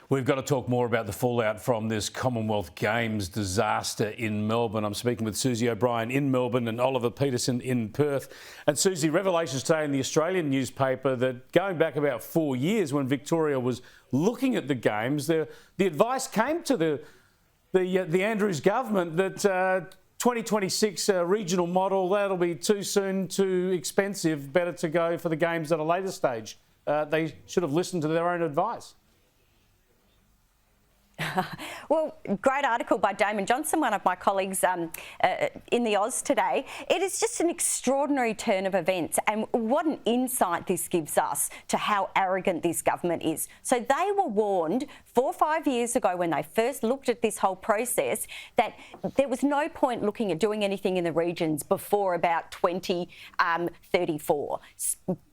We've got to talk more about the fallout from this Commonwealth Games disaster in Melbourne. I'm speaking with Susie O'Brien in Melbourne and Oliver Peterson in Perth. And Susie, revelations today in the Australian newspaper that going back about 4 years when Victoria was looking at the Games, the advice came to the Andrews government that 2026 regional model, that'll be too soon, too expensive, better to go for the Games at a later stage. They should have listened to their own advice. Well, great article by Damon Johnson, one of my colleagues in the Oz today. It is just an extraordinary turn of events, and what an insight this gives us to how arrogant this government is. So they were warned 4 or 5 years ago when they first looked at this whole process that there was no point looking at doing anything in the regions before about 2034.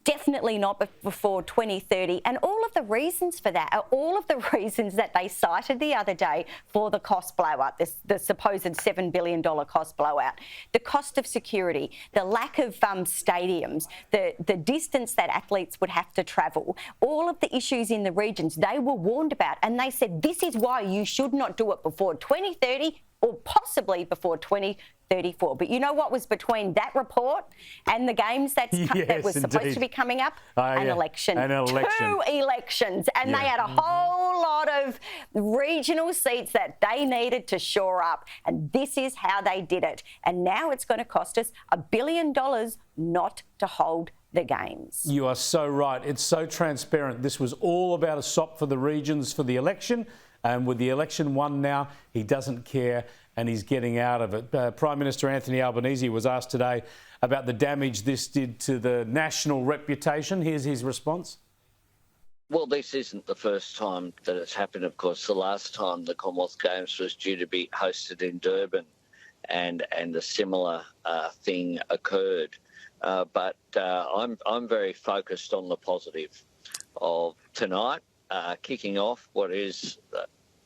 Definitely not before 2030. And all of the reasons for that are all of the reasons that they cited the other day for the cost blowout, the supposed $7 billion cost blowout, the cost of security, the lack of stadiums, the distance that athletes would have to travel, all of the issues in the regions they were warned about. And they said, this is why you should not do it before 2030 or possibly before 2034. But you know what was between that report and the Games that was supposed to be coming up? An election. An election. 2 elections. And they had a whole lot of regional seats that they needed to shore up. And this is how they did it. And now it's going to cost us $1 billion not to hold the Games. You are so right. It's so transparent. This was all about a sop for the regions for the election. And with the election won now, he doesn't care and he's getting out of it. Prime Minister Anthony Albanese was asked today about the damage this did to the national reputation. Here's his response. Well, this isn't the first time that it's happened, of course. The last time the Commonwealth Games was due to be hosted in Durban and a similar thing occurred. But I'm very focused on the positive of tonight, kicking off what is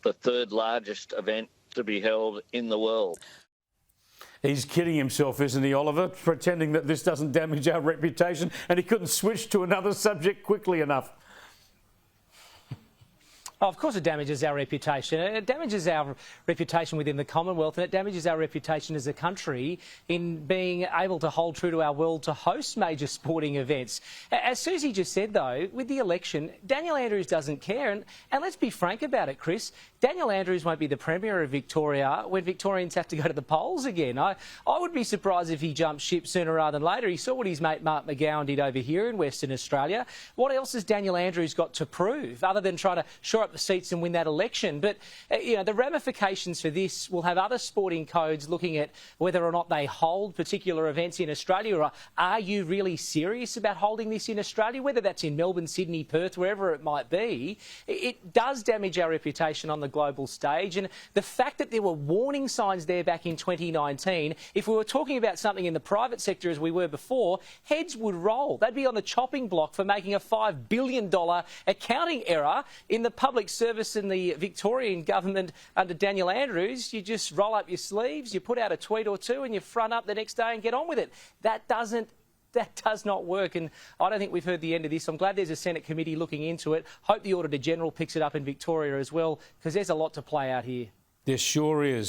the third largest event to be held in the world. He's kidding himself, isn't he, Oliver? Pretending that this doesn't damage our reputation, and he couldn't switch to another subject quickly enough. Oh, of course it damages our reputation. It damages our reputation within the Commonwealth, and it damages our reputation as a country in being able to hold true to our will to host major sporting events. As Susie just said, though, with the election, Daniel Andrews doesn't care. And let's be frank about it, Chris. Daniel Andrews won't be the Premier of Victoria when Victorians have to go to the polls again. I would be surprised if he jumped ship sooner rather than later. He saw what his mate Mark McGowan did over here in Western Australia. What else has Daniel Andrews got to prove other than trying to shore up the seats and win that election? But you know, the ramifications for this will have other sporting codes looking at whether or not they hold particular events in Australia, or are you really serious about holding this in Australia, whether that's in Melbourne, Sydney, Perth, wherever it might be. It does damage our reputation on the global stage, and the fact that there were warning signs there back in 2019, if we were talking about something in the private sector as we were before, heads would roll. They'd be on the chopping block for making a $5 billion accounting error in the public service in the Victorian government under Daniel Andrews. You just roll up your sleeves, you put out a tweet or two and you front up the next day and get on with it. That does not work, and I don't think we've heard the end of this. I'm glad there's a Senate committee looking into it. Hope the Auditor General picks it up in Victoria as well, because there's a lot to play out here. There sure is.